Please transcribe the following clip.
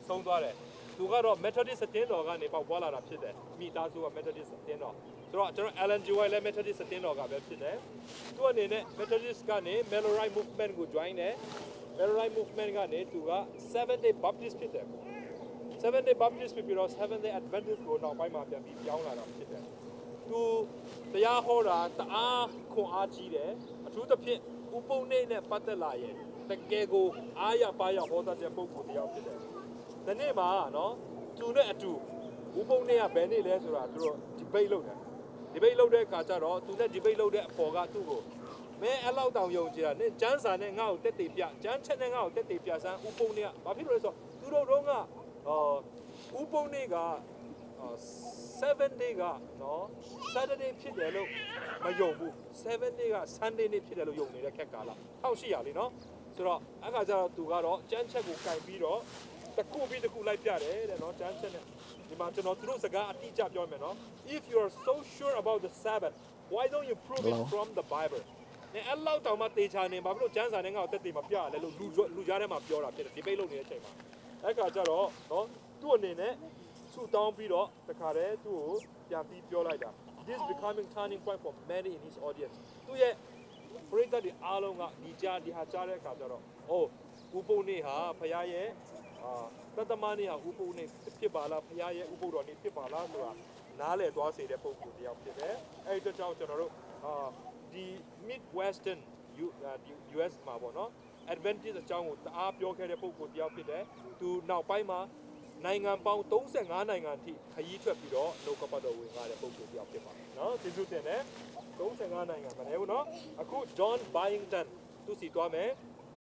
ဆုံးသွားတယ်သူကတော့ Methodist တင်းတော်ကနေပေါက်ပွားလာတာဖြစ်တယ်မိသားစုက Methodist တင်းတော်ဆိုတော့ကျွန်တော် Alan Joy လည်း Methodist တင်းတော်ကပဲဖြစ်တယ်သူအနေနဲ့ Methodist ကနေ Melorite movement ကို join တယ် Melorite movement ကနေသူက Seventh Day Baptist ဖြစ်တယ် Seventh Day Baptist ဖြစ်ပြီးတော့ Seventh Day Adventist ကိုနောက်ပိုင်းမှာပြန်ပြီးပြောင်းလာတာဖြစ်တယ်သူတရားဟောတာတအားခွန်အားကြီးတယ်အထူးသဖြင့်ဥပုံနဲ့ပတ်သက်လာရင်တကယ်ကိုအားရပါရဟောတတ်တဲ့ပုဂ္ဂိုလ်တစ်ယောက်ဖြစ်တယ်ဒီနေ့မှာနော်သူနဲ့အတူဥပုံနဲ့ကဘယ်နေ့လဲဆိုတာသူတို့ debate လုပ်တယ် debate လုပ်တဲ့အခါကျတော့သူနဲ့ debate လုပ်တဲ့အပေါ်ကသူ့ကိုမင်းအဲ့လောက်တောင်ယုံကြည်တာနဲ့ကျန်းစာနဲ့ငါ့ကိုတက်တေပြကျန်းချက်နဲ့ငါ့ကိုတက်တေပြစမ်းဥပုံနဲ့ကဘာဖြစ်လို့လဲဆိုတော့သူတို့တော့ကဥပုံနဲ့က7 day ကနော် Saturday ဖြစ်တယ်လို့မယုံဘူး7 day က Sunday နေ့ဖြစ်တယ်လို့ယုံနေတဲ့ခက်ကာလ1800လေနော်ဆိုတော့အခါကျတော့သူကတော့ကျန်းချက်ကိုကင်ပြီးတော့တစ်ခုပြီးတစ်ခုလိုက်ပြတယ်တဲ့နော်ကျန်းချက်နဲ့ဒီမှာကျွန်တော်သူတို့စကားအတိအကျပြောမယ်နော် if you are so sure about the Sabbath why don't you prove it from the Bible နဲ့အဲ့လောက်တောင်မှတေချာနေဘာဖြစ်လို့ကျန်းစာနဲ့ငါ့ကိုတက်တေမပြရလဲလို့လူကြားထဲမှာပြောတာဖြစ်တယ်ဒီပိတ်လုပ်နေတဲ့အချိန်မှာအဲ့ခါကျတော့နော်သူ့အနေနဲ့ဆူတောင်းပြီးတော့တခါတည်းသူ့ကိုပြန်ပြီးပြောလိုက်တာ this becoming turning point for many in his audience သူရဲ့ပရိသတ်တွေအားလုံးကဒီဟာကြားတဲ့အခါကျတော့အိုးဥပုံနေဟာဖရားရဲ့တသမနေဟာဥပုံနေဖြစ်ပါလားဖရားရဲ့ဥပုတော်နေဖြစ်ပါလားဆိုတာနားလည်သွားစေတဲ့ပုံစံတစ်ယောက်ဖြစ်တယ်အဲ့ဒီကြောင့်ကျွန်တော်တို့ဒီ Midwestern US မှာပေါ့နော် Adventist အကြောင်းကိုတအားပြောခဲ့တဲ့ပုံစံတစ်ယောက်ဖြစ်တယ်သူနောက်ပိုင်းမှာနိုင်ငံပေါင်း35နိုင်ငံအထိခရီးထွက်ပြီးတော့လောကပတ်တော်ဝင်လာတဲ့ပုံစံတစ်ယောက်ဖြစ်ပါတယ်နော်ကျေးဇူးတင်တယ်35နိုင်ငံမနေဘူးနော်အခု John Byington သူစီသွားမယ်